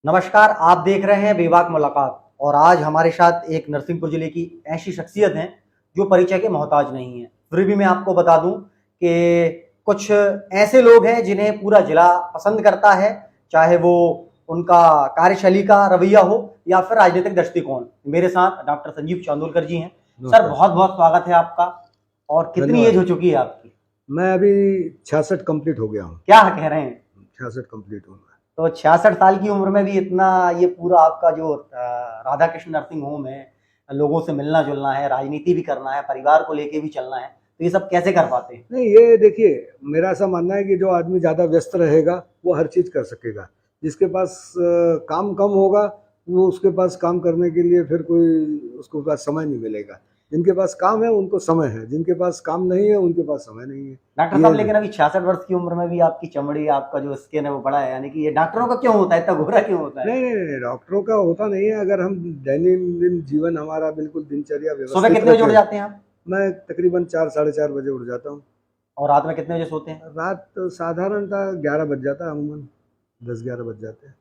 नमस्कार, आप देख रहे हैं बेबाक मुलाकात। और आज हमारे साथ एक नरसिंहपुर जिले की ऐसी शख्सियत हैं जो परिचय के मोहताज नहीं है। फिर भी मैं आपको बता दूं कि कुछ ऐसे लोग हैं जिन्हें पूरा जिला पसंद करता है, चाहे वो उनका कार्यशैली का रवैया हो या फिर राजनीतिक दृष्टिकोण। मेरे साथ डॉक्टर संजीव चांदोलकर जी हैं। सर, बहुत बहुत स्वागत है आपका। और कितनी एज हो चुकी है आपकी? मैं अभी 66 कंप्लीट हो गया हूँ। क्या कह रहे हैं? 66 कंप्लीट हो गया। तो 66 साल की उम्र में भी इतना ये पूरा आपका जो राधा कृष्ण नर्सिंग होम है, लोगों से मिलना जुलना है, राजनीति भी करना है, परिवार को लेके भी चलना है, तो ये सब कैसे कर पाते हैं? नहीं, ये देखिए, मेरा ऐसा मानना है कि जो आदमी ज़्यादा व्यस्त रहेगा वो हर चीज़ कर सकेगा। जिसके पास काम कम होगा वो उसके पास काम करने के लिए फिर कोई उसको पास समय नहीं मिलेगा। जिनके पास काम है उनको समय है, जिनके पास काम नहीं है उनके पास समय नहीं है। डॉक्टर साहब, लेकिन अभी 66 वर्ष की उम्र में भी आपकी चमड़ी, आपका जो स्किन है वो बड़ा है, यानी कि ये डॉक्टरों का क्यों होता है, इतना गोरा क्यों होता है? नहीं नहीं नहीं, डॉक्टरों का होता नहीं है। अगर हम दैनंदिन जीवन हमारा बिल्कुल दिनचर्या सुबह व्यवस्थित कितने बजे उठ रखें। जाते हैं आप? मैं तकरीबन 4 साढ़े 4 बजे उठ जाता हूँ। और रात में कितने बजे सोते हैं? रात साधारणतः 11 बज जाता है, अमूमन 10-11 बज जाते हैं।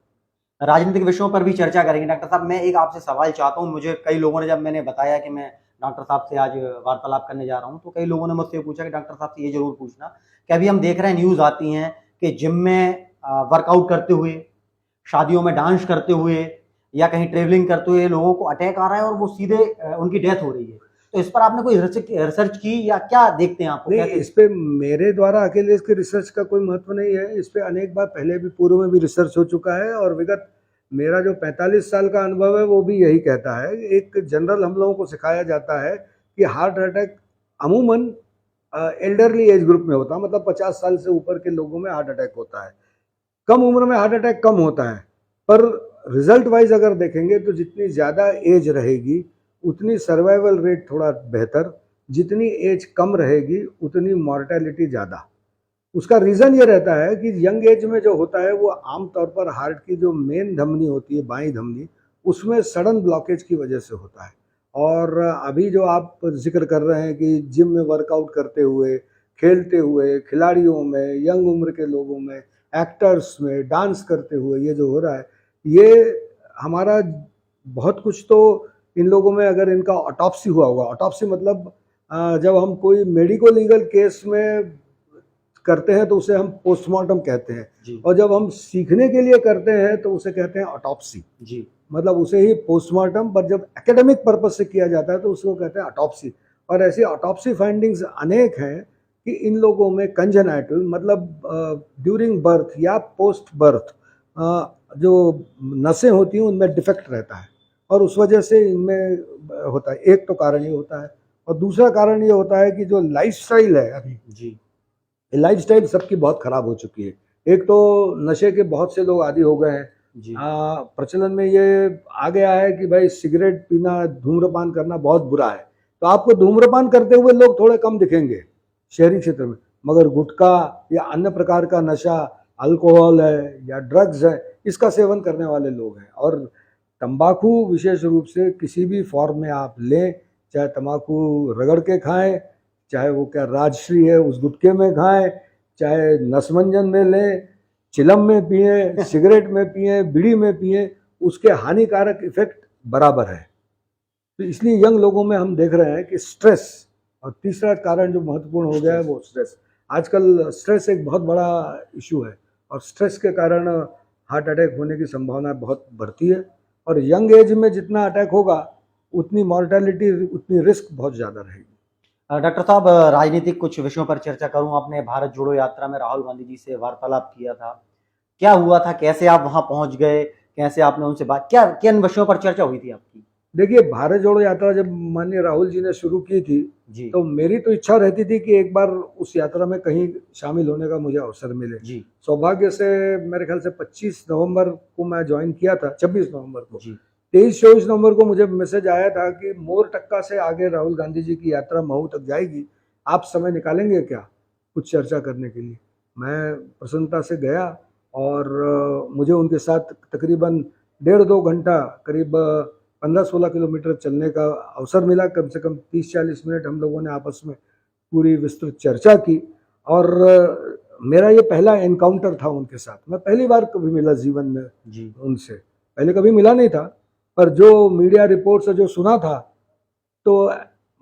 राजनीतिक विषयों पर भी चर्चा करेंगे। डॉक्टर साहब, मैं एक आपसे सवाल चाहता हूँ। मुझे कई लोगों ने, जब मैंने बताया कि मैं डॉक्टर साहब से आज वार्तालाप करने जा रहा हूँ, तो कई लोगों ने मुझसे पूछा कि डॉक्टर साहब से ये जरूर पूछना कि अभी हम देख रहे हैं, न्यूज़ आती हैं कि जिम में वर्कआउट करते हुए, शादियों में डांस करते हुए या कहीं ट्रेवलिंग करते हुए लोगों को अटैक आ रहा है और वो सीधे उनकी डेथ हो रही है। तो इस पर आपने कोई रिसर्च की या क्या देखते हैं आप? नहीं, इस पे मेरे द्वारा अकेले इसके रिसर्च का कोई महत्व नहीं है। इस पे अनेक बार पहले भी, पूर्व में भी रिसर्च हो चुका है। और विगत मेरा जो 45 साल का अनुभव है वो भी यही कहता है। एक जनरल हम लोगों को सिखाया जाता है कि हार्ट अटैक अमूमन एल्डरली एज ग्रुप में होता है, मतलब 50 साल से ऊपर के लोगों में हार्ट अटैक होता है। कम उम्र में हार्ट अटैक कम होता है। पर रिजल्ट वाइज अगर देखेंगे तो जितनी ज़्यादा एज रहेगी उतनी सर्वाइवल रेट थोड़ा बेहतर, जितनी एज कम रहेगी उतनी मॉर्टेलिटी ज़्यादा। उसका रीज़न ये रहता है कि यंग एज में जो होता है वो आमतौर पर हार्ट की जो मेन धमनी होती है, बाईं धमनी, उसमें सडन ब्लॉकेज की वजह से होता है। और अभी जो आप जिक्र कर रहे हैं कि जिम में वर्कआउट करते हुए, खेलते हुए, खिलाड़ियों में, यंग उम्र के लोगों में, एक्टर्स में, डांस करते हुए ये जो हो रहा है, ये हमारा बहुत कुछ तो इन लोगों में, अगर इनका ऑटोप्सी हुआ होगा, ऑटोप्सी मतलब जब हम कोई मेडिको लीगल केस में करते हैं तो उसे हम पोस्टमार्टम कहते हैं। और जब हम सीखने के लिए करते हैं तो उसे कहते हैं ऑटोप्सी जी। मतलब उसे ही पोस्टमार्टम, पर जब एकेडमिक पर्पज से किया जाता है तो उसको कहते हैं ऑटोप्सी। और ऐसी ऑटोप्सी फाइंडिंग्स अनेक हैं कि इन लोगों में कंजेनाइटल, मतलब ड्यूरिंग बर्थ या पोस्ट बर्थ जो नसें होती हैं उनमें डिफेक्ट रहता है और उस वजह से इनमें होता है। एक तो कारण ये होता है। और दूसरा कारण ये होता है कि जो लाइफस्टाइल है अभी जी, लाइफस्टाइल सबकी बहुत खराब हो चुकी है। एक तो नशे के बहुत से लोग आदी हो गए हैं जी। प्रचलन में ये आ गया है कि भाई सिगरेट पीना, धूम्रपान करना बहुत बुरा है। तो आपको धूम्रपान करते हुए लोग थोड़े कम दिखेंगे शहरी क्षेत्र में, मगर गुटखा या अन्य प्रकार का नशा, अल्कोहल है या ड्रग्स है, इसका सेवन करने वाले लोग हैं। और तंबाकू विशेष रूप से किसी भी फॉर्म में आप लें, चाहे तंबाकू रगड़ के खाएं, चाहे वो क्या राजश्री है उस गुटखे में खाएं, चाहे नसमंजन में लें, चिलम में पिए, सिगरेट में पिए, बीड़ी में पिए, उसके हानिकारक इफेक्ट बराबर है। तो इसलिए यंग लोगों में हम देख रहे हैं कि स्ट्रेस, और तीसरा कारण जो महत्वपूर्ण हो गया है वो स्ट्रेस। आजकल स्ट्रेस एक बहुत बड़ा इशू है और स्ट्रेस के कारण हार्ट अटैक होने की संभावना बहुत बढ़ती है। और यंग एज में जितना अटैक होगा उतनी मॉर्टेलिटी, उतनी रिस्क बहुत ज़्यादा रहेगी। डॉक्टर साहब, राजनीतिक कुछ विषयों पर चर्चा करूं। आपने भारत जोड़ो यात्रा में राहुल गांधी जी से वार्तालाप किया था, क्या हुआ था, कैसे आप वहां पहुंच गए, कैसे आपने उनसे बात, क्या किन विषयों पर चर्चा हुई थी आपकी? देखिए, भारत जोड़ो यात्रा जब माननीय राहुल जी ने शुरू की थी जी, तो मेरी तो इच्छा रहती थी कि एक बार उस यात्रा में कहीं शामिल होने का मुझे अवसर मिले जी। सौभाग्य से मेरे ख्याल से 25 नवंबर को मैं ज्वाइन किया था, 26 नवंबर को जी। 23-24 नवंबर को मुझे मैसेज आया था कि मोरटक्का से आगे राहुल गांधी जी की यात्रा महू तक जाएगी, आप समय निकालेंगे क्या कुछ चर्चा करने के लिए? मैं प्रसन्नता से गया और मुझे उनके साथ तकरीबन 1.5-2 घंटा, करीब 15-16 किलोमीटर चलने का अवसर मिला। कम से कम 30-40 मिनट हम लोगों ने आपस में पूरी विस्तृत चर्चा की। और मेरा ये पहला एनकाउंटर था उनके साथ, मैं पहली बार कभी मिला जीवन में जी उनसे। पहले कभी मिला नहीं था, पर जो मीडिया रिपोर्ट से जो सुना था तो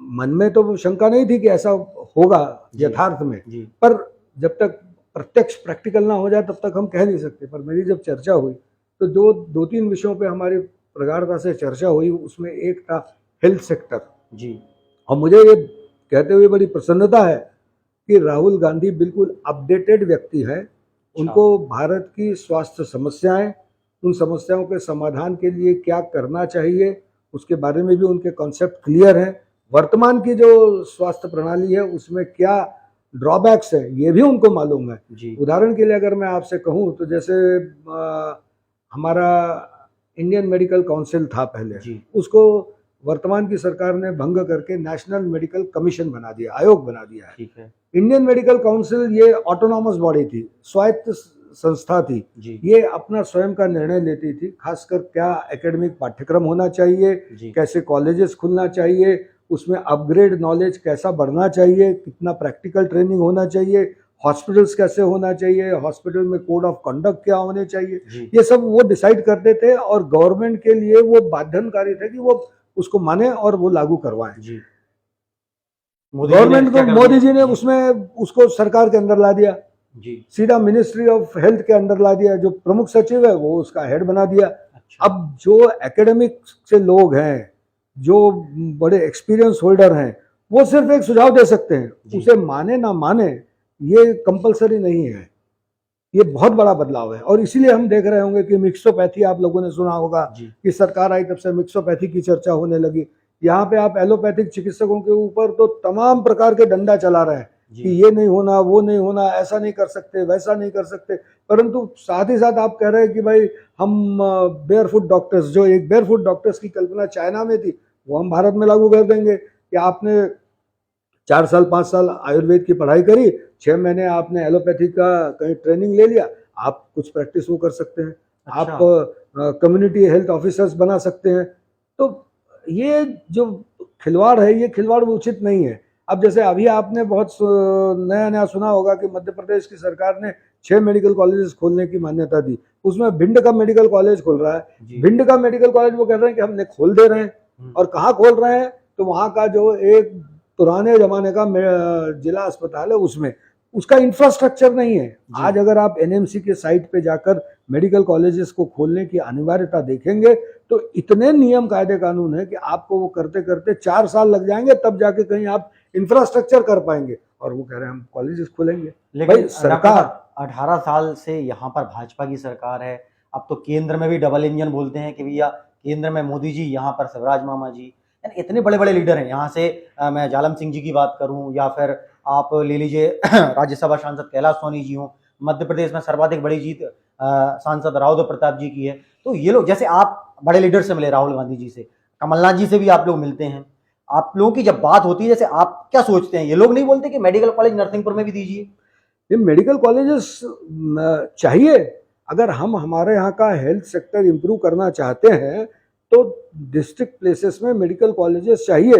मन में तो शंका नहीं थी कि ऐसा होगा यथार्थ में, पर जब तक प्रत्यक्ष प्रैक्टिकल ना हो जाए तब तक हम कह नहीं सकते। पर मेरी जब चर्चा हुई तो जो 2-3 विषयों पे हमारी प्रगाढ़ता से चर्चा हुई, उसमें एक था हेल्थ सेक्टर जी। और मुझे ये कहते हुए बड़ी प्रसन्नता है कि राहुल गांधी बिल्कुल अपडेटेड व्यक्ति है। उनको भारत की स्वास्थ्य समस्याएं, उन समस्याओं के समाधान के लिए क्या करना चाहिए, उसके बारे में भी उनके कॉन्सेप्ट क्लियर है। वर्तमान की जो स्वास्थ्य प्रणाली है उसमें क्या ड्रॉबैक्स है ये भी उनको मालूम है जी। उदाहरण के लिए अगर मैं आपसे कहूँ तो जैसे हमारा इंडियन मेडिकल काउंसिल था पहले जी। उसको वर्तमान की सरकार ने भंग करके नेशनल मेडिकल कमीशन बना दिया, आयोग बना दिया है। ठीक है। इंडियन मेडिकल काउंसिल ये ऑटोनॉमस बॉडी थी, स्वायत्त संस्था थी जी। ये अपना स्वयं का निर्णय लेती थी, खासकर क्या एकेडमिक पाठ्यक्रम होना चाहिए, कैसे कॉलेजेस खुलना चाहिए, उसमें अपग्रेड नॉलेज कैसा बढ़ना चाहिए, कितना प्रैक्टिकल ट्रेनिंग होना चाहिए, हॉस्पिटल्स कैसे होना चाहिए, हॉस्पिटल में कोड ऑफ कंडक्ट क्या होने चाहिए, ये सब वो डिसाइड करते थे और गवर्नमेंट के लिए वो बाध्यकारी थे कि वो उसको माने और वो लागू करवाएं। गवर्नमेंट को मोदी जी ने उसमें उसको सरकार के अंदर ला दिया जी। सीधा मिनिस्ट्री ऑफ हेल्थ के अंदर ला दिया, जो प्रमुख सचिव है वो उसका हेड बना दिया। अच्छा। अब जो एकेडमिक से लोग हैं, जो बड़े एक्सपीरियंस होल्डर हैं, वो सिर्फ एक सुझाव दे सकते हैं, उसे माने ना माने ये कंपलसरी नहीं है। ये बहुत बड़ा बदलाव है और इसीलिए हम देख रहे होंगे कि मिक्सोपैथी, आप लोगों ने सुना होगा कि सरकार आई तब से मिक्सोपैथी की चर्चा होने लगी। यहाँ पे आप एलोपैथिक चिकित्सकों के ऊपर तो तमाम प्रकार के डंडा चला रहे हैं कि ये नहीं होना, वो नहीं होना, ऐसा नहीं कर सकते, वैसा नहीं कर सकते, परंतु साथ ही साथ आप कह रहे हैं कि भाई हम बेयरफुट डॉक्टर्स, जो एक बेयरफुट डॉक्टर्स की कल्पना चाइना में थी, वो हम भारत में लागू कर देंगे कि आपने 4 साल 5 साल आयुर्वेद की पढ़ाई करी, 6 महीने आपने एलोपैथी का कहीं ट्रेनिंग ले लिया, आप कुछ प्रैक्टिस वो कर सकते हैं। अच्छा। आप कम्युनिटी हेल्थ ऑफिसर्स बना सकते हैं। तो ये जो खिलवाड़ है, ये खिलवाड़ उचित नहीं है। अब जैसे अभी आपने बहुत नया नया सुना होगा कि मध्य प्रदेश की सरकार ने 6 मेडिकल कॉलेजेस खोलने की मान्यता दी, उसमें भिंड का मेडिकल कॉलेज खोल रहा है। भिंड का मेडिकल कॉलेज वो कह रहे हैं कि हमने खोल दे रहे हैं, और कहाँ खोल रहे हैं, तो वहाँ का जो एक पुराने जमाने का जिला अस्पताल है उसमें, उसका इंफ्रास्ट्रक्चर नहीं है। आज अगर आप एनएमसी के साइट पे जाकर मेडिकल कॉलेजेस को खोलने की अनिवार्यता देखेंगे तो इतने नियम कायदे कानून है कि आपको वो करते करते 4 साल लग जाएंगे, तब जाके कहीं आप इंफ्रास्ट्रक्चर कर पाएंगे, और वो कह रहे हैं हम कॉलेजेस खोलेंगे। लेकिन सरकार 18 साल से यहाँ पर भाजपा की सरकार है, अब तो केंद्र में भी डबल इंजन बोलते हैं कि भैया केंद्र में मोदी जी, यहाँ पर शिवराज मामा जी, इतने बड़े बड़े लीडर हैं। यहाँ से मैं जालम सिंह जी की बात करूँ, या फिर आप ले लीजिए राज्यसभा सांसद कैलाश सोनी जी हों, मध्य प्रदेश में सर्वाधिक बड़ी जीत सांसद राव प्रताप जी की है। तो ये लोग, जैसे आप बड़े लीडर से मिले, राहुल गांधी जी से, कमलनाथ जी से भी आप लोग मिलते हैं, आप लोगों की जब बात होती है, जैसे आप क्या सोचते हैं, ये लोग नहीं बोलते कि मेडिकल कॉलेज नरसिंहपुर में भी दीजिए? ये मेडिकल कॉलेजेस चाहिए। अगर हम हमारे यहाँ का हेल्थ सेक्टर इंप्रूव करना चाहते हैं तो डिस्ट्रिक्ट प्लेसेस में मेडिकल कॉलेजेस चाहिए,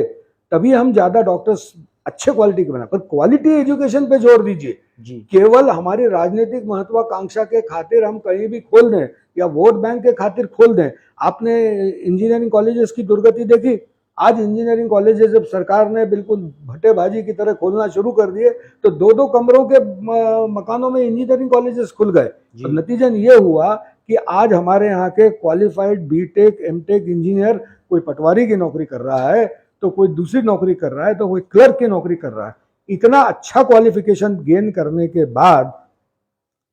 तभी हम ज़्यादा डॉक्टर्स अच्छे क्वालिटी के बना। पर क्वालिटी एजुकेशन पे जोर दीजिए। केवल हमारी राजनीतिक महत्वाकांक्षा के खातिर हम कहीं भी खोल दें या वोट बैंक के खातिर खोल दें। आपने इंजीनियरिंग कॉलेजेस की दुर्गति देखी। आज इंजीनियरिंग कॉलेजेस जब सरकार ने बिल्कुल भट्टेबाजी की तरह खोलना शुरू कर दिए तो 2-2 कमरों के मकानों में इंजीनियरिंग कॉलेजेस खुल गए। और नतीजन ये हुआ कि आज हमारे यहाँ के क्वालिफाइड बीटेक एमटेक इंजीनियर, कोई पटवारी की नौकरी कर रहा है, तो कोई दूसरी नौकरी कर रहा है, तो कोई क्लर्क की नौकरी कर रहा है। इतना अच्छा क्वालिफिकेशन गेन करने के बाद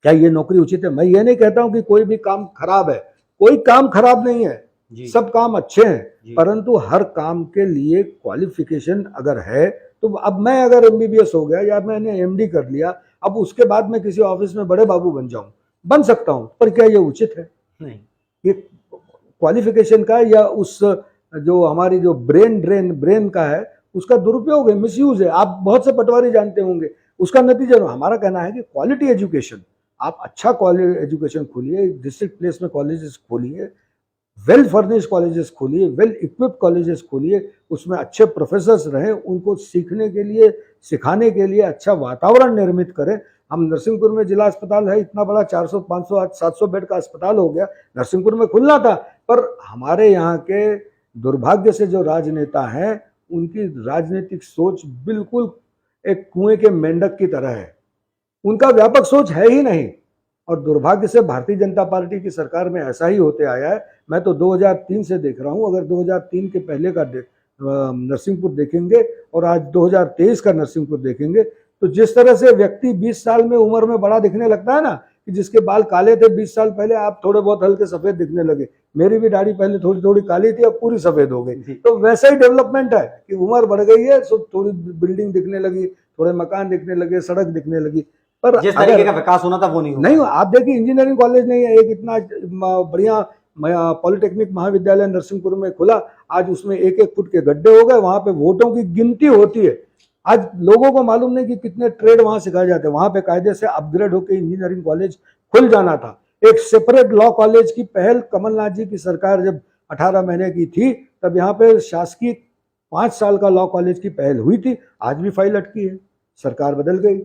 क्या ये नौकरी उचित है? मैं ये नहीं कहता हूं कि कोई भी काम खराब है, कोई काम खराब नहीं है, सब काम अच्छे हैं, परंतु हर काम के लिए क्वालिफिकेशन अगर है तो अब मैं अगर एमबीबीएस हो गया या मैंने एमडी कर लिया, अब उसके बाद मैं किसी ऑफिस में बड़े बाबू बन सकता हूं, पर क्या ये उचित है? नहीं। ये क्वालिफिकेशन का या उस जो हमारी जो ब्रेन का है उसका दुरुपयोग है, मिसयूज है। आप बहुत से पटवारी जानते होंगे, उसका नतीजा हमारा कहना है कि क्वालिटी एजुकेशन, आप अच्छा क्वालिटी एजुकेशन खोलिए, डिस्ट्रिक्ट प्लेस में कॉलेजेस खोलिए, वेल फर्निश कॉलेजेस खोलिए, वेल इक्विप्ड कॉलेजेस खोलिए, उसमें अच्छे प्रोफेसर्स रहें, उनको सीखने के लिए, सिखाने के लिए अच्छा वातावरण निर्मित करें, हम नरसिंहपुर में जिला अस्पताल है इतना बड़ा, 400 500 700 बेड का अस्पताल हो गया, नरसिंहपुर में खुलना था। पर हमारे यहाँ के दुर्भाग्य से जो राजनेता हैं उनकी राजनीतिक सोच बिल्कुल एक कुएं के मेंढक की तरह है, उनका व्यापक सोच है ही नहीं। और दुर्भाग्य से भारतीय जनता पार्टी की सरकार में ऐसा ही होते आया है। मैं तो 2003 से देख रहा हूँ, अगर 2003 के पहले का नरसिंहपुर देखेंगे और आज 2023 का नरसिंहपुर देखेंगे तो जिस तरह से व्यक्ति 20 साल में उम्र में बड़ा दिखने लगता है ना, कि जिसके बाल काले थे 20 साल पहले, आप थोड़े बहुत हल्के सफेद दिखने लगे। मेरी भी दाढ़ी पहले थोड़ी थोड़ी काली थी, अब पूरी सफेद हो गई। तो वैसा ही डेवलपमेंट है कि उम्र बढ़ गई है, सो थोड़ी बिल्डिंग दिखने लगी, थोड़े मकान दिखने लगे, सड़क दिखने लगी, पर जिस तरीके का विकास होना था वो नहीं हुआ। आप देखिए इंजीनियरिंग कॉलेज नहीं है, एक इतना बढ़िया पॉलिटेक्निक महाविद्यालय नरसिंहपुर में खुला, आज उसमें 1-1 फुट के गड्ढे हो गए, वहां पे वोटों की गिनती होती है। आज लोगों को मालूम नहीं कि कितने ट्रेड वहां सिखाए जाते हैं। वहां पे कायदे से अपग्रेड होकर इंजीनियरिंग कॉलेज खुल जाना था। एक सेपरेट लॉ कॉलेज की पहल कमलनाथ जी की सरकार जब 18 महीने की थी, तब यहाँ पे शासकीय 5 साल का लॉ कॉलेज की पहल हुई थी। आज भी फाइल अटकी है, सरकार बदल गई,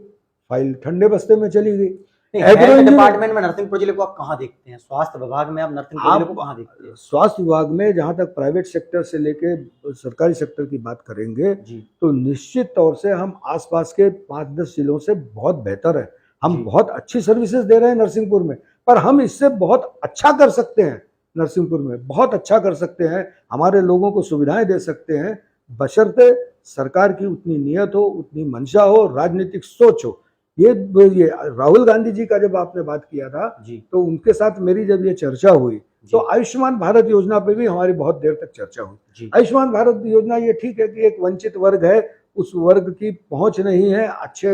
फाइल ठंडे बस्ते में चली गई। डिपार्टमेंट में नरसिंहपुर जिले को आप कहाँ देखते हैं? स्वास्थ्य विभाग में आप नरसिंहपुर जिले को कहाँ देखते हैं? स्वास्थ्य विभाग में जहां तक प्राइवेट सेक्टर से लेके सरकारी सेक्टर की बात करेंगे तो निश्चित तौर से हम आसपास के 5-10 जिलों से बहुत बेहतर है। हम बहुत अच्छी सर्विसेज दे रहे हैं नरसिंहपुर में, पर हम इससे बहुत अच्छा कर सकते हैं। नरसिंहपुर में बहुत अच्छा कर सकते हैं, हमारे लोगों को सुविधाएं दे सकते हैं, बशर्ते सरकार की उतनी नियत हो, उतनी मंशा हो, राजनीतिक सोच हो। ये राहुल गांधी जी का जब आपने बात किया था तो उनके साथ मेरी जब ये चर्चा हुई तो आयुष्मान भारत योजना पे भी हमारी बहुत देर तक चर्चा हुई। आयुष्मान भारत योजना ये ठीक है कि एक वंचित वर्ग है, उस वर्ग की पहुंच नहीं है अच्छे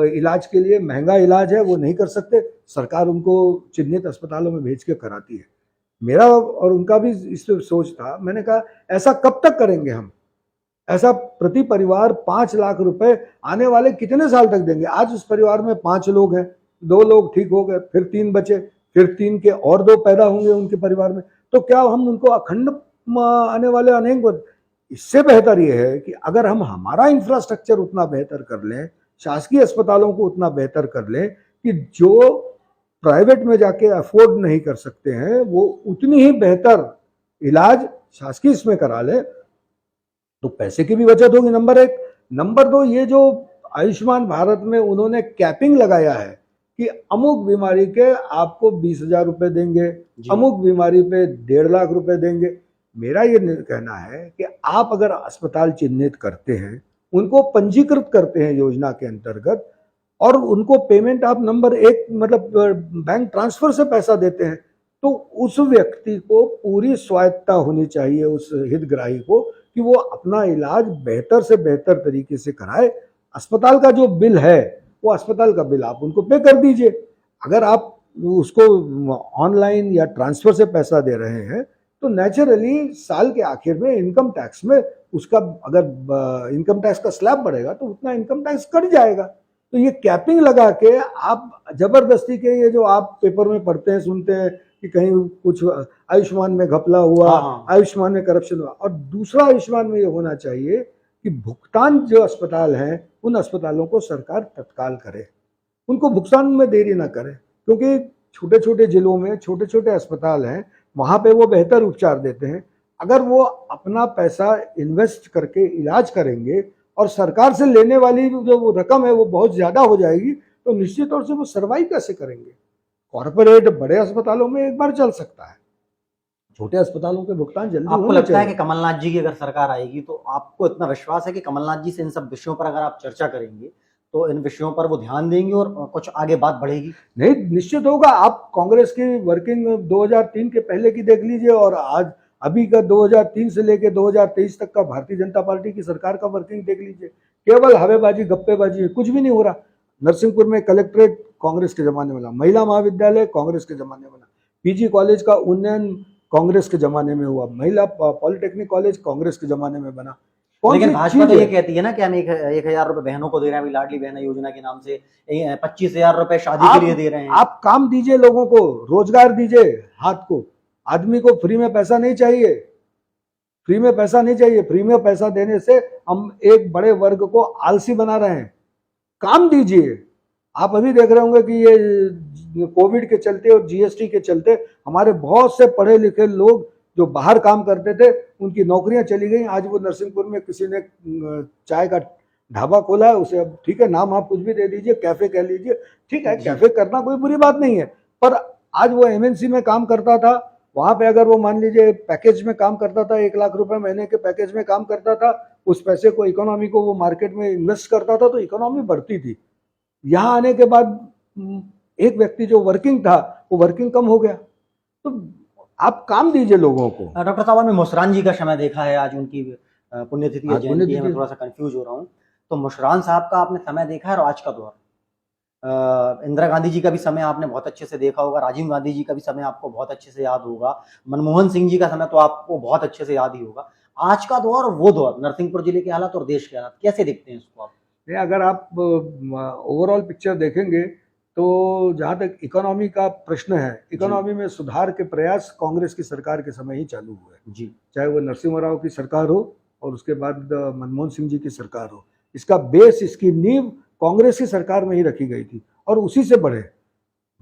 इलाज के लिए, महंगा इलाज है, वो नहीं कर सकते, सरकार उनको चिन्हित अस्पतालों में भेज के कराती है। मेरा और उनका भी इस पे सोच था, मैंने कहा ऐसा कब तक करेंगे हम? ऐसा प्रति परिवार 5 लाख रुपए आने वाले कितने साल तक देंगे? आज उस परिवार में 5 लोग हैं, 2 लोग ठीक हो गए, फिर 3 बचे, फिर 3 के और 2 पैदा होंगे उनके परिवार में, तो क्या हम उनको अखंड आने वाले अनेक? इससे बेहतर ये है कि अगर हम हमारा इंफ्रास्ट्रक्चर उतना बेहतर कर लें, शासकीय अस्पतालों को उतना बेहतर कर लें कि जो प्राइवेट में जाके अफोर्ड नहीं कर सकते हैं वो उतनी ही बेहतर इलाज शासकीय इसमें करा लें, तो पैसे की भी बचत होगी, नंबर 1। नंबर 2, ये जो आयुष्मान भारत में उन्होंने कैपिंग लगाया है कि अमुक बीमारी के आपको 20,000 रुपए देंगे, अमुक बीमारी पे 1.5 लाख रुपए देंगे। मेरा ये कहना है कि आप अगर अस्पताल चिन्हित करते हैं, उनको पंजीकृत करते हैं योजना के अंतर्गत, और उनको पेमेंट आप नंबर 1 मतलब बैंक ट्रांसफर से पैसा देते हैं, तो उस व्यक्ति को पूरी स्वायत्ता होनी चाहिए, उस हितग्राही को, कि वो अपना इलाज बेहतर से बेहतर तरीके से कराए। अस्पताल का जो बिल है वो अस्पताल का बिल आप उनको पे कर दीजिए। अगर आप उसको ऑनलाइन या ट्रांसफर से पैसा दे रहे हैं तो नेचुरली साल के आखिर में इनकम टैक्स में उसका, अगर इनकम टैक्स का स्लैब बढ़ेगा तो उतना इनकम टैक्स कट जाएगा। तो ये कैपिंग लगा के आप जबरदस्ती के, ये जो आप पेपर में पढ़ते हैं सुनते हैं कि कहीं कुछ आयुष्मान में घपला हुआ, आयुष्मान में करप्शन हुआ, और दूसरा आयुष्मान में ये होना चाहिए कि भुगतान जो अस्पताल हैं उन अस्पतालों को सरकार तत्काल करे, उनको भुगतान में देरी ना करे, क्योंकि छोटे छोटे जिलों में छोटे छोटे अस्पताल हैं, वहां पे वो बेहतर उपचार देते हैं। अगर वो अपना पैसा इन्वेस्ट करके इलाज करेंगे और सरकार से लेने वाली जो रकम है वो बहुत ज्यादा हो जाएगी, तो निश्चित तौर से वो सर्वाइव कैसे करेंगे? कॉर्पोरेट बड़े अस्पतालों में एक बार चल सकता है, छोटे अस्पतालों के भुगतान जल्दी आपको लगता है कि कमलनाथ जी की अगर सरकार आएगी तो आपको इतना विश्वास है कि कमलनाथ जी से इन सब विषयों पर अगर आप चर्चा करेंगे तो इन विषयों पर वो ध्यान देंगे और कुछ आगे बात बढ़ेगी? नहीं, निश्चित होगा। आप कांग्रेस की वर्किंग 2003 के पहले की देख लीजिए और आज अभी का 2003 से लेके 2023 तक का भारतीय जनता पार्टी की सरकार का वर्किंग देख लीजिए। केवल हवेबाजी, गप्पेबाजी, कुछ भी नहीं हो रहा। नरसिंहपुर में कलेक्ट्रेट कांग्रेस के जमाने में बना, महिला महाविद्यालय कांग्रेस के जमाने में बना, पीजी कॉलेज का उन्नयन कांग्रेस के जमाने में हुआ, महिला पॉलिटेक्निक कॉलेज कांग्रेस के जमाने में बना। लेकिन भाजपा तो ये कहती है ना कि हम 1,000 रुपए बहनों को दे रहे हैं, अभी लाडली बहना योजना के नाम से 25,000 रुपए शादी के लिए दे रहे हैं। आप काम दीजिए, लोगों को रोजगार दीजिए, हाथ को, आदमी को फ्री में पैसा नहीं चाहिए, फ्री में पैसा नहीं चाहिए। फ्री में पैसा देने से हम एक बड़े वर्ग को आलसी बना रहे हैं। काम दीजिए, आप अभी देख रहे होंगे कि ये कोविड के चलते और जीएसटी के चलते हमारे बहुत से पढ़े लिखे लोग जो बाहर काम करते थे उनकी नौकरियां चली गई। आज वो नरसिंहपुर में किसी ने चाय का ढाबा खोला है, उसे अब ठीक है नाम आप कुछ भी दे दीजिए, कैफे कह लीजिए, ठीक है, कैफे करना कोई बुरी बात नहीं है, पर आज वो एमएनसी में काम करता था, वहां पे अगर वो मान लीजिए पैकेज में काम करता था, 1 लाख रुपए महीने के पैकेज में काम करता था, उस पैसे को इकोनॉमी को वो मार्केट में इन्वेस्ट करता था तो इकोनॉमी बढ़ती थी। यहाँ आने के बाद एक व्यक्ति जो वर्किंग था वो वर्किंग कम हो गया। तो आप काम दीजिए लोगों को। डॉक्टर साहब ने मुशरान जी का समय देखा है, आज उनकी पुण्यतिथि है, आज जयंती है, पुण्यतिथि मैं है। थोड़ा सा कंफ्यूज हो रहा हूँ। तो मुशरान साहब का आपने समय देखा है और आज का दौर, इंदिरा गांधी जी का भी समय आपने बहुत अच्छे से देखा होगा, राजीव गांधी जी का भी समय आपको बहुत अच्छे से याद होगा, मनमोहन सिंह जी का समय तो आपको बहुत अच्छे से याद ही होगा। आज का दौर और वो दौर, नरसिंहपुर जिले के हालात और देश के हालात, कैसे देखते हैं इसको आप? नहीं, अगर आप ओवरऑल पिक्चर देखेंगे तो जहाँ तक इकोनॉमी का प्रश्न है, इकोनॉमी में सुधार के प्रयास कांग्रेस की सरकार के समय ही चालू हुए जी, चाहे वो नरसिम्हा राव की सरकार हो और उसके बाद मनमोहन सिंह जी की सरकार हो। इसका बेस, इसकी नींव कांग्रेस की सरकार में ही रखी गई थी और उसी से बढ़े।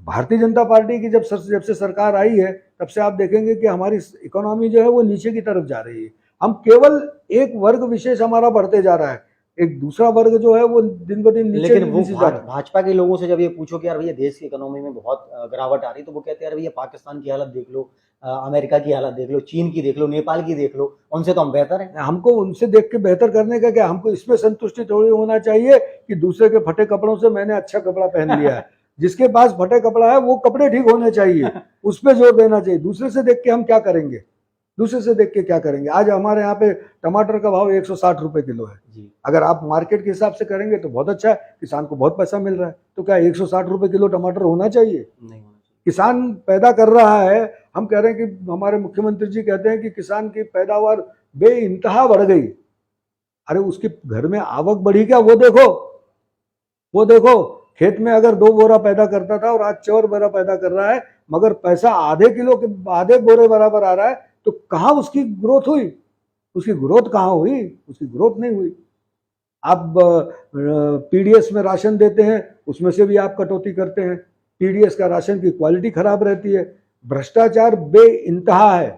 भारतीय जनता पार्टी की जब से सरकार आई है तब से आप देखेंगे कि हमारी इकोनॉमी जो है वो नीचे की तरफ जा रही है। हम केवल एक वर्ग विशेष हमारा बढ़ते जा रहा है, एक दूसरा वर्ग जो है वो दिन ब दिन नीचे लेकिन वो नीचे जा रहा है। भाजपा के लोगों से जब ये पूछो कि यार भैया देश की इकोनॉमी में बहुत गिरावट आ रही, तो वो कहते हैं यार भैया पाकिस्तान की हालत देख लो, अमेरिका की हालत देख लो, चीन की देख लो, नेपाल की देख लो, उनसे तो हम बेहतर हैं। हमको उनसे देख के बेहतर करने का क्या, हमको इसमें संतुष्टि थोड़ी होना चाहिए कि दूसरे के फटे कपड़ों से मैंने अच्छा कपड़ा पहन लिया है। जिसके पास फटे कपड़ा है वो कपड़े ठीक होने चाहिए, उस पर जोर देना चाहिए। दूसरे से देख के हम क्या करेंगे, दूसरे से देख के क्या करेंगे? आज हमारे यहाँ पे टमाटर का भाव 160 रुपए किलो है जी, अगर आप मार्केट के हिसाब से करेंगे तो बहुत अच्छा है, किसान को बहुत पैसा मिल रहा है। तो क्या 160 रुपए किलो टमाटर होना चाहिए? नहीं होना चाहिए। किसान पैदा कर रहा है, हम कह रहे हैं कि हमारे मुख्यमंत्री जी कहते हैं कि किसान की पैदावार बेइंतहा बढ़ गई। अरे उसके घर में आवक बढ़ी क्या? वो देखो, वो देखो, खेत में अगर 2 बोरा पैदा करता था और आज 4 बोरा पैदा कर रहा है, मगर पैसा आधे बोरे बराबर आ रहा है, तो कहाँ उसकी ग्रोथ हुई? उसकी ग्रोथ कहाँ हुई? उसकी ग्रोथ नहीं हुई। आप पीडीएस में राशन देते हैं, उसमें से भी आप कटौती करते हैं। पीडीएस का राशन की क्वालिटी खराब रहती है। भ्रष्टाचार बेइंतहा है।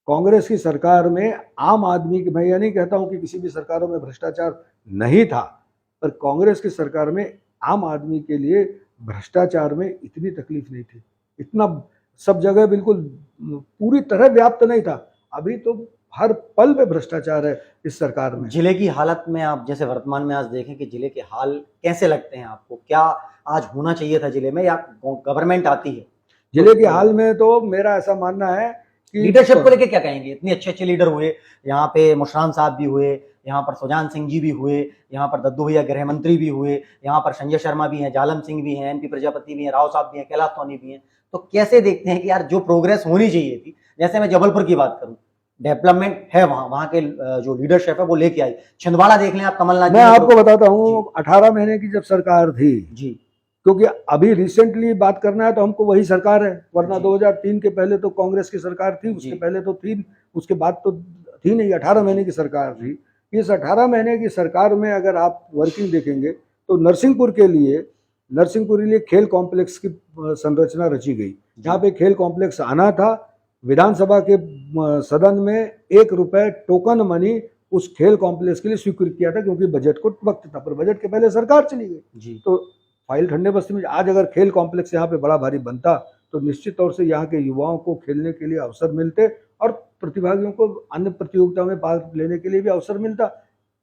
कांग्रेस की सरकार में आम आदमी, मैं ये नहीं कहता हूं कि किसी भी सरकारों में भ्रष्टाचार नहीं था, पर कांग्रेस की सरकार में आम आदमी के लिए भ्रष्टाचार में इतनी तकलीफ नहीं थी, इतना सब जगह बिल्कुल पूरी तरह व्याप्त नहीं था। अभी तो हर पल पे भ्रष्टाचार है इस सरकार में। जिले की हालत में आप जैसे वर्तमान में आज देखें कि जिले के हाल कैसे लगते हैं आपको? क्या आज होना चाहिए था जिले में, या गवर्नमेंट आती है? जिले के हाल में तो मेरा ऐसा मानना है कि लीडरशिप को लेके क्या कहेंगे? इतने अच्छे अच्छे लीडर हुए, यहाँ पे मुशरान साहब भी हुए, यहाँ पर सुजान सिंह जी भी हुए, यहाँ पर दद्दू भैया गृह मंत्री भी हुए, यहाँ पर संजय शर्मा भी हैं, जालम सिंह भी हैं, एमपी प्रजापति भी हैं, राव साहब भी हैं, कैलाश सोनी भी हैं। तो कैसे देखते हैं कि यार जो प्रोग्रेस होनी चाहिए थी, जैसे मैं जबलपुर की बात करूं, डेवलपमेंट है वहां, वहां के जो लीडरशिप है वो लेके आई। छिंदवाड़ा देख लें आप, कमलनाथ जी मैं ने आपको बताता हूँ 18 महीने की जब सरकार थी, जी, क्योंकि अभी रिसेंटली बात करना है तो हमको वही सरकार है, वरना जी। 2003 के पहले तो कांग्रेस की सरकार थी, उसके जी। पहले तो थी, उसके बाद तो थी नहीं। 18 महीने की सरकार थी। इस 18 महीने की सरकार में अगर आप वर्किंग देखेंगे तो नरसिंहपुर के लिए खेल कॉम्प्लेक्स की संरचना रची गई। यहाँ पे खेल कॉम्प्लेक्स आना था, विधानसभा के सदन में 1 रुपए टोकन मनी उस खेल कॉम्प्लेक्स के लिए स्वीकृत किया था, क्योंकि बजट को वक्त था, पर बजट के पहले सरकार चली गई जी। तो फाइल ठंडे बस्ती में। आज अगर खेल कॉम्प्लेक्स यहाँ पे बड़ा भारी बनता तो निश्चित तौर से यहाँ के युवाओं को खेलने के लिए अवसर मिलते और प्रतिभागियों को अन्य प्रतियोगिता में भाग लेने के लिए भी अवसर मिलता।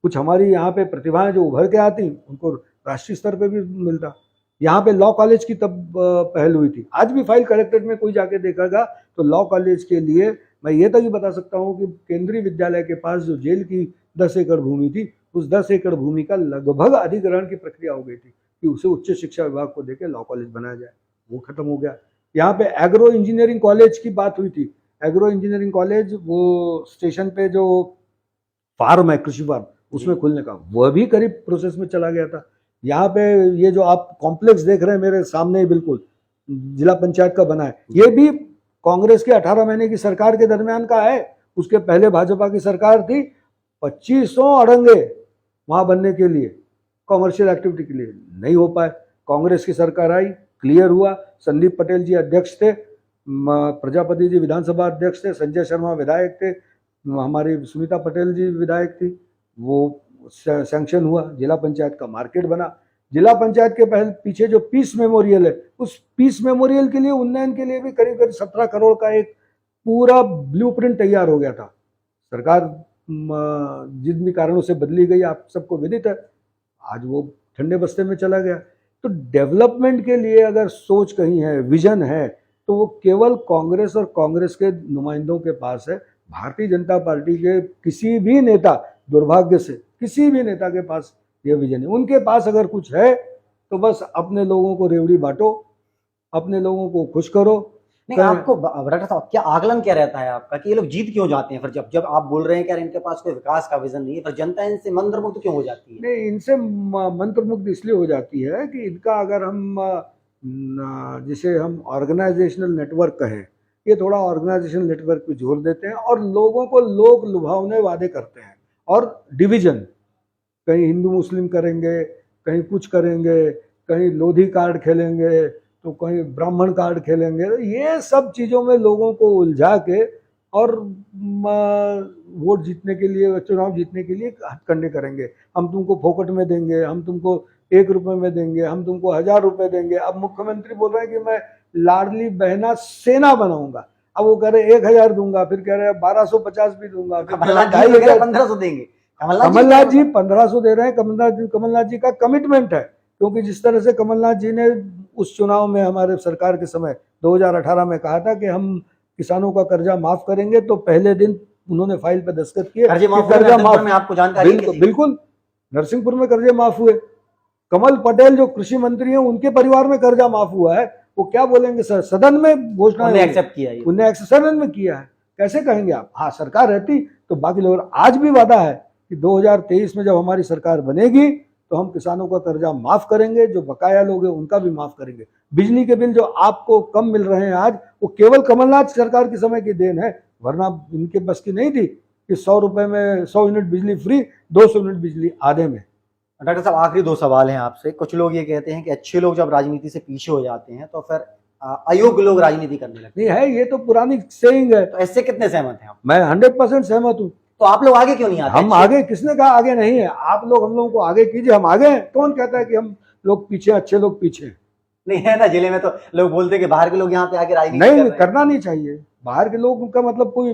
कुछ हमारी यहाँ पे प्रतिभाएं जो उभर के आती उनको राष्ट्रीय स्तर पे भी मिलता। यहाँ पे लॉ कॉलेज की तब पहल हुई थी। आज भी फाइल कलेक्टेड में कोई जाके देखेगा तो लॉ कॉलेज के लिए मैं ये तक ही बता सकता हूँ कि केंद्रीय विद्यालय के पास जो जेल की 10 एकड़ भूमि थी, उस 10 एकड़ भूमि का लगभग अधिग्रहण की प्रक्रिया हो गई थी कि उसे उच्च शिक्षा विभाग को देके लॉ कॉलेज बनाया जाए, वो खत्म हो गया। यहाँ पे एग्रो इंजीनियरिंग कॉलेज की बात हुई थी। एग्रो इंजीनियरिंग कॉलेज वो स्टेशन पे जो फार्म है, कृषि फार्म, उसमें खुलने का वह भी करीब प्रोसेस में चला गया था। यहाँ पे ये जो आप कॉम्प्लेक्स देख रहे हैं मेरे सामने ही बिल्कुल जिला पंचायत का बना है, ये भी कांग्रेस के 18 महीने की सरकार के दरमियान का है। उसके पहले भाजपा की सरकार थी, 2500 अड़ंगे वहां बनने के लिए, कॉमर्शियल एक्टिविटी के लिए नहीं हो पाए। कांग्रेस की सरकार आई, क्लियर हुआ। संदीप पटेल जी अध्यक्ष थे, प्रजापति जी विधानसभा अध्यक्ष थे, संजय शर्मा विधायक थे, हमारी सुनीता पटेल जी विधायक थी। वो सैंक्शन हुआ, जिला पंचायत का मार्केट बना। जिला पंचायत के पीछे जो पीस मेमोरियल है, उस पीस मेमोरियल के लिए, उन्नयन के लिए भी करीब करीब 17 करोड़ का एक पूरा ब्लूप्रिंट तैयार हो गया था। सरकार जिन भी कारणों से बदली गई आप सबको विदित है, आज वो ठंडे बस्ते में चला गया। तो डेवलपमेंट के लिए अगर सोच कहीं है, विजन है, तो वो केवल कांग्रेस और कांग्रेस के नुमाइंदों के पास है। भारतीय जनता पार्टी के किसी भी नेता, दुर्भाग्य से किसी भी नेता के पास ये विजन है। उनके पास अगर कुछ है तो बस अपने लोगों को रेवड़ी बांटो, अपने लोगों को खुश करो। नहीं, आपको डॉक्टर साहब क्या आकलन क्या रहता है आपका कि ये लोग जीत क्यों जाते हैं? फिर जब आप बोल रहे हैं कि यार इनके पास कोई विकास का विजन नहीं है, फिर जनता इनसे मंत्रमुग्ध क्यों हो जाती है? नहीं, इनसे मंत्रमुग्ध इसलिए हो जाती है कि इनका अगर हम जिसे हम ऑर्गेनाइजेशनल नेटवर्क कहें, ये थोड़ा ऑर्गेनाइजेशनल नेटवर्क पे जोर देते हैं और लोगों को लोग लुभावने वादे करते हैं। और डिवीजन, कहीं हिंदू मुस्लिम करेंगे, कहीं कुछ करेंगे, कहीं लोधी कार्ड खेलेंगे, तो कहीं ब्राह्मण कार्ड खेलेंगे। ये सब चीज़ों में लोगों को उलझा के और वोट जीतने के लिए, चुनाव जीतने के लिए हथकंडे करेंगे। हम तुमको फोकट में देंगे, हम तुमको 1 रुपये में देंगे, हम तुमको 1000 रुपये देंगे। अब मुख्यमंत्री बोल रहे हैं कि मैं लाडली बहना सेना बनाऊंगा। अब वो कह रहे 1000 दूंगा, फिर कह रहे 1250 भी दूंगा, कमलनाथ जी 1500 देंगे। कमलनाथ जी 1500 दे रहे हैं। कमलनाथ जी का कमिटमेंट है, क्योंकि जिस तरह से कमलनाथ जी ने उस चुनाव में हमारे सरकार के समय 2018 में कहा था कि हम किसानों का कर्जा माफ करेंगे, तो पहले दिन उन्होंने फाइल पे दस्तखत किए। कर्जा माफ में आपको जानकारी है? बिल्कुल, नरसिंहपुर में कर्जे माफ हुए। कमल पटेल जो कृषि मंत्री हैं, उनके परिवार में कर्जा माफ हुआ है। वो क्या बोलेंगे सर? सदन में घोषणा एक्सेप्ट किया, उन्हें सदन में किया है। कैसे कहेंगे आप? हाँ, सरकार रहती तो बाकी लोग। आज भी वादा है कि 2023 में जब हमारी सरकार बनेगी तो हम किसानों का कर्जा माफ करेंगे, जो बकाया लोग हैं उनका भी माफ करेंगे। बिजली के बिल जो आपको कम मिल रहे हैं आज, वो केवल कमलनाथ सरकार के समय की देन है, वरना इनके बस की नहीं थी कि 100 रुपए में 100 यूनिट बिजली फ्री, 200 यूनिट बिजली आधे में। डॉक्टर साहब, आखिरी 2 सवाल हैं आपसे। कुछ लोग ये कहते हैं कि अच्छे लोग जब राजनीति से पीछे हो जाते हैं तो फिर अयोग्य लोग राजनीति करने लगते हैं। ये तो पुरानी सेइंग है। तो इससे कितने सहमत हैं आप? मैं 100% सहमत हूँ। तो आप लोग आगे क्यों नहीं आते? हम आगे, किसने कहा आगे नहीं है? आप लोग हम लोगों को आगे कीजिए, हम आगे हैं। कौन कहता है कि हम लोग पीछे, अच्छे लोग पीछे? नहीं है ना, जिले में तो लोग बोलते हैं कि बाहर के लोग यहाँ पे आके राजनीति नहीं करना नहीं चाहिए। बाहर के लोग का मतलब कोई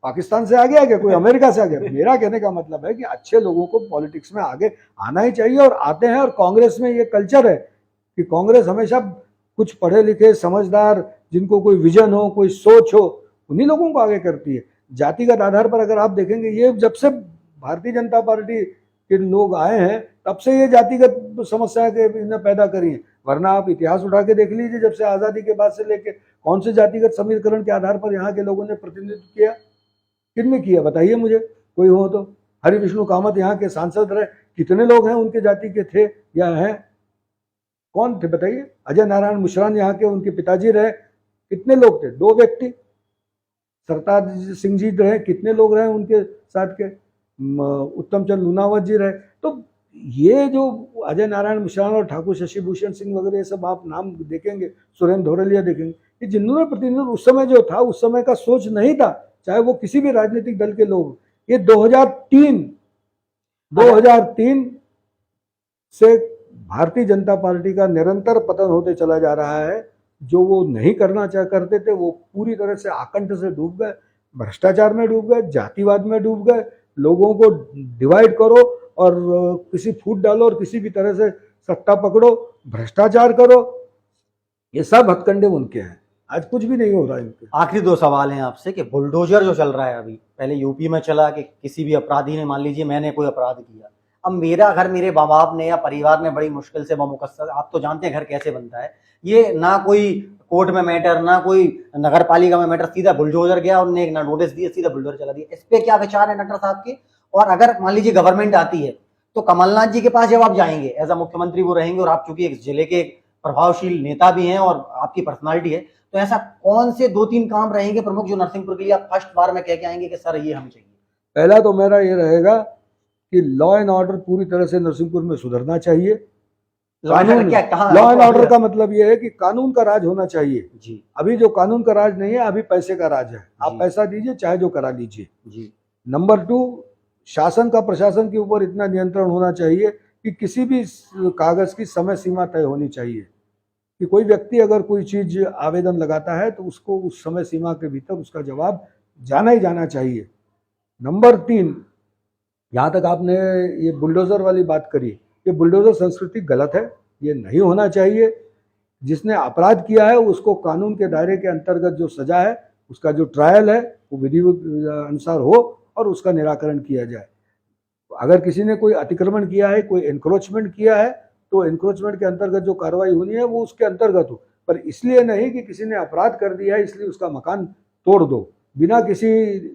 पाकिस्तान से आ गया क्या, कोई अमेरिका से आ गया? मेरा कहने का मतलब है कि अच्छे लोगों को पॉलिटिक्स में आगे आना ही चाहिए, और आते हैं। और कांग्रेस में ये कल्चर है कि कांग्रेस हमेशा कुछ पढ़े लिखे, समझदार, जिनको कोई विजन हो, कोई सोच हो, उन्हीं लोगों को आगे करती है। जातिगत आधार पर अगर आप देखेंगे, ये जब से भारतीय जनता पार्टी के लोग आए हैं तब से ये जातिगत समस्याएं इन्हें पैदा करी है। वरना आप इतिहास उठा के देख लीजिए, जब से आज़ादी के बाद से लेके कौन से जातिगत समीकरण के आधार पर यहाँ के लोगों ने प्रतिनिधित्व किया? किसने किया बताइए मुझे, कोई हो तो। हरि विष्णु कामत यहाँ के सांसद रहे, कितने लोग हैं उनके जाति के थे या हैं? कौन थे बताइए? अजय नारायण मिश्रान यहाँ के, उनके पिताजी रहे, कितने लोग थे? 2 व्यक्ति। सरताज सिंह जी रहे, कितने लोग रहे उनके साथ के? उत्तम चंद लूनावत जी रहे। तो ये जो अजय नारायण मिश्रान और ठाकुर शशि भूषण सिंह वगैरह, ये सब आप नाम देखेंगे, सुरेंद्र धोरलिया देखेंगे, ये जिन्होंने प्रतिनिधित्व उस समय जो था, उस समय का सोच नहीं था, चाहे वो किसी भी राजनीतिक दल के लोग। ये 2003 से भारतीय जनता पार्टी का निरंतर पतन होते चला जा रहा है। जो वो नहीं करना करते थे, वो पूरी तरह से आकंठ से डूब गए, भ्रष्टाचार में डूब गए, जातिवाद में डूब गए। लोगों को डिवाइड करो और किसी फूट डालो और किसी भी तरह से सत्ता पकड़ो, भ्रष्टाचार करो, ये सब हथकंडे उनके हैं। आज कुछ भी नहीं हो रहा है इनके। आखिरी 2 सवाल हैं आपसे कि बुलडोजर जो चल रहा है अभी, पहले यूपी में चला कि किसी भी अपराधी ने, मान लीजिए मैंने कोई अपराध किया, अब मेरा घर मेरे माँ बाप ने या परिवार ने बड़ी मुश्किल से बमुकस्सर, आप तो जानते हैं घर कैसे बनता है, ये ना कोई कोर्ट में मैटर, ना कोई नगर पालिका में मैटर, सीधा बुलडोजर गया, उन्होंने एक नोटिस दिया, सीधा बुलडोजर चला दिया। इस पे क्या विचार है डॉक्टर साहब के? और अगर मान लीजिए गवर्नमेंट आती है तो कमलनाथ जी के पास जब आप जाएंगे, एज अ मुख्यमंत्री वो रहेंगे, और आप चूंकि एक जिले के प्रभावशील नेता भी हैं और आपकी पर्सनालिटी है, तो ऐसा कौन से 2-3 काम रहेंगे प्रमुख जो नरसिंहपुर के लिए आप फर्स्ट बार में कह के आएंगे कि सर ये हमें चाहिए? पहला तो मेरा ये रहेगा कि लॉ एंड ऑर्डर पूरी तरह से नरसिंहपुर में सुधरना चाहिए। कानून, क्या कहा लॉ एंड ऑर्डर का मतलब ये है कि कानून का राज होना चाहिए जी। अभी जो कानून का राज नहीं है, अभी पैसे का राज है। आप जी। पैसा दीजिए, चाहे जो करा लीजिए। जी। नंबर 2, शासन का प्रशासन के ऊपर इतना नियंत्रण होना चाहिए कि किसी भी कागज की समय सीमा तय होनी चाहिए कि कोई व्यक्ति अगर कोई चीज आवेदन लगाता है तो उसको उस समय सीमा के भीतर उसका जवाब जाना ही जाना चाहिए। नंबर 3, यहाँ तक आपने ये बुलडोजर वाली बात करी, ये बुलडोजर संस्कृति गलत है, ये नहीं होना चाहिए। जिसने अपराध किया है उसको कानून के दायरे के अंतर्गत जो सजा है, उसका जो ट्रायल है वो विधि अनुसार हो और उसका निराकरण किया जाए। अगर किसी ने कोई अतिक्रमण किया है, कोई एनक्रोचमेंट किया है, तो एनक्रोचमेंट के अंतर्गत जो कार्रवाई होनी है वो उसके अंतर्गत हो, पर इसलिए नहीं कि किसी ने अपराध कर दिया है इसलिए उसका मकान तोड़ दो बिना किसी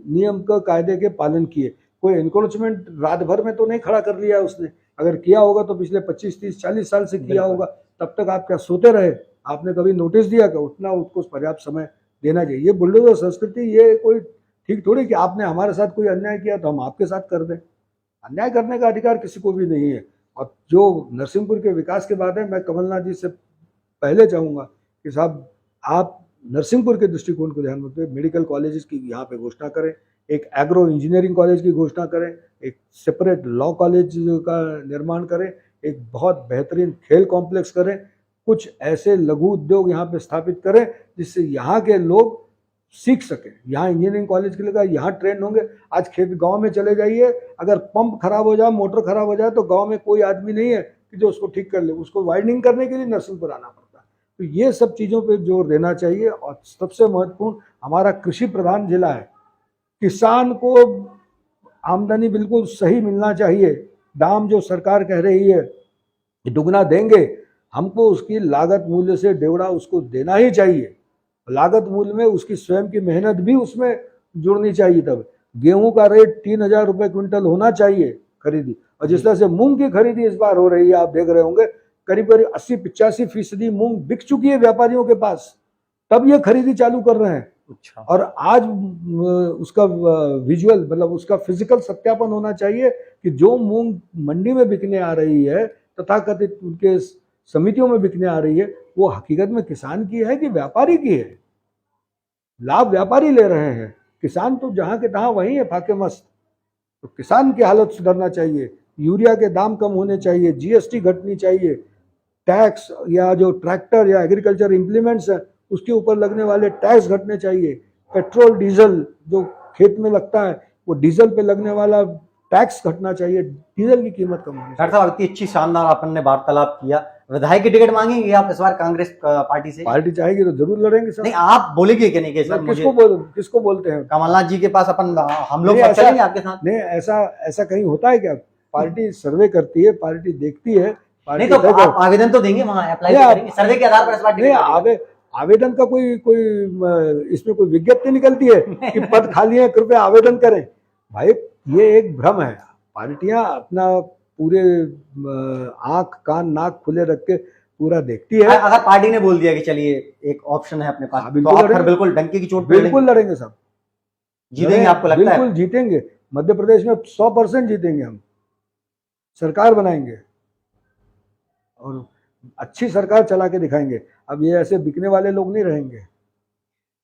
नियम का कायदे के पालन किए। कोई एनक्रोचमेंट रात भर में तो नहीं खड़ा कर लिया उसने, अगर किया होगा तो पिछले 25, 30, 40 साल से किया होगा, तब तक आप क्या सोते रहे? आपने कभी नोटिस दिया कि उतना उसको पर्याप्त समय देना चाहिए। ये बुलडोजर संस्कृति, ये कोई ठीक थोड़ी कि आपने हमारे साथ कोई अन्याय किया तो हम आपके साथ कर दें। अन्याय करने का अधिकार किसी को भी नहीं है। और जो नरसिंहपुर के विकास की बात है, मैं कमलनाथ जी से पहले चाहूँगा कि साहब आप नरसिंहपुर के दृष्टिकोण को ध्यान में रखते हुए मेडिकल कॉलेजेस की यहाँ पे घोषणा करें, एक एग्रो इंजीनियरिंग कॉलेज की घोषणा करें, एक सेपरेट लॉ कॉलेज का निर्माण करें, एक बहुत बेहतरीन खेल कॉम्प्लेक्स करें, कुछ ऐसे लघु उद्योग यहाँ पे स्थापित करें जिससे यहाँ के लोग सीख सकें। यहाँ इंजीनियरिंग कॉलेज के लिए यहाँ ट्रेंड होंगे। आज खेत गांव में चले जाइए, अगर पंप खराब हो जाए, मोटर खराब हो जाए तो गांव में कोई आदमी नहीं है कि जो उसको ठीक कर ले, उसको वाइंडिंग करने के लिए नरसिंहपुर आना पड़ता है। तो ये सब चीज़ों पे जोर देना चाहिए। और सबसे महत्वपूर्ण, हमारा कृषि प्रधान जिला है, किसान को आमदनी बिल्कुल सही मिलना चाहिए। दाम जो सरकार कह रही है कि दुगना देंगे, हमको उसकी लागत मूल्य से डेढ़ा उसको देना ही चाहिए। लागत मूल्य में उसकी स्वयं की मेहनत भी उसमें जुड़नी चाहिए। तब गेहूं का रेट 3,000 रुपये क्विंटल होना चाहिए खरीदी। और जिस तरह से मूंग की खरीदी इस बार हो रही है, आप देख रहे होंगे करीब करीब 80-85% मूंग बिक चुकी है व्यापारियों के पास, तब ये खरीदी चालू कर रहे हैं। अच्छा। और आज उसका विजुअल, मतलब उसका फिजिकल सत्यापन होना चाहिए कि जो मूंग मंडी में बिकने आ रही है, तथाकथित उनके समितियों में बिकने आ रही है, वो हकीकत में किसान की है कि व्यापारी की है। लाभ व्यापारी ले रहे हैं, किसान तो जहां के तहां वहीं है, फाके मस्त। तो किसान की हालत सुधरना चाहिए, यूरिया के दाम कम होने चाहिए, जीएसटी घटनी चाहिए, टैक्स या जो ट्रैक्टर या एग्रीकल्चर इंप्लीमेंट्स है उसके ऊपर लगने वाले टैक्स घटने चाहिए, पेट्रोल डीजल जो खेत में लगता है वो डीजल पे लगने वाला टैक्स घटना चाहिए, डीजल की कीमत कम होनी चाहिए। डॉक्टर साहब, इतनी अच्छी शानदार अपन ने वार्तालाप किया। विधायक की टिकट मांगेंगे आप इस बार कांग्रेस पार्टी से? पार्टी चाहेगी तो जरूर लड़ेंगे सर। नहीं, आप बोलेंगे कि नहीं? सर किसको बोलते हैं? कमलनाथ जी के पास अपन हम लोग नहीं, चलेंगे आपके साथ? नहीं, ऐसा कहीं होता है क्या? पार्टी सर्वे करती है, पार्टी देखती है। नहीं तो आप आवेदन तो देंगे, वहां अप्लाई करेंगे, सर्वे के आधार पर इस बार टिकट? आवेदन का कोई इसमें कोई विज्ञप्ति निकलती है कि पद खाली है, कृपया आवेदन करें? भाई ये एक भ्रम है। पार्टियां अपना पूरे आंख कान नाक खुले रख के पूरा देखती है। अगर पार्टी ने बोल दिया कि चलिए एक ऑप्शन है अपने पास, तो आप फिर बिल्कुल डंके की चोट पे बिल्कुल लड़ेंगे साहब, जीतेंगे? आपको लगता है? बिल्कुल जीतेंगे। मध्य प्रदेश में 100% जीतेंगे, हम सरकार बनाएंगे और अच्छी सरकार चला के दिखाएंगे। अब ये ऐसे बिकने वाले लोग नहीं रहेंगे।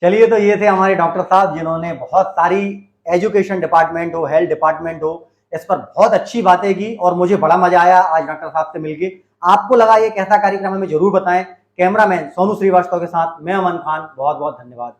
चलिए, तो ये थे हमारे डॉक्टर साहब जिन्होंने बहुत सारी एजुकेशन डिपार्टमेंट हो, हेल्थ डिपार्टमेंट हो, इस पर बहुत अच्छी बातें की और मुझे बड़ा मजा आया आज डॉक्टर साहब से मिलके। आपको लगा ये कैसा कार्यक्रम, हमें जरूर बताएं। कैमरामैन सोनू श्रीवास्तव के साथ मैं अमन खान, बहुत बहुत धन्यवाद।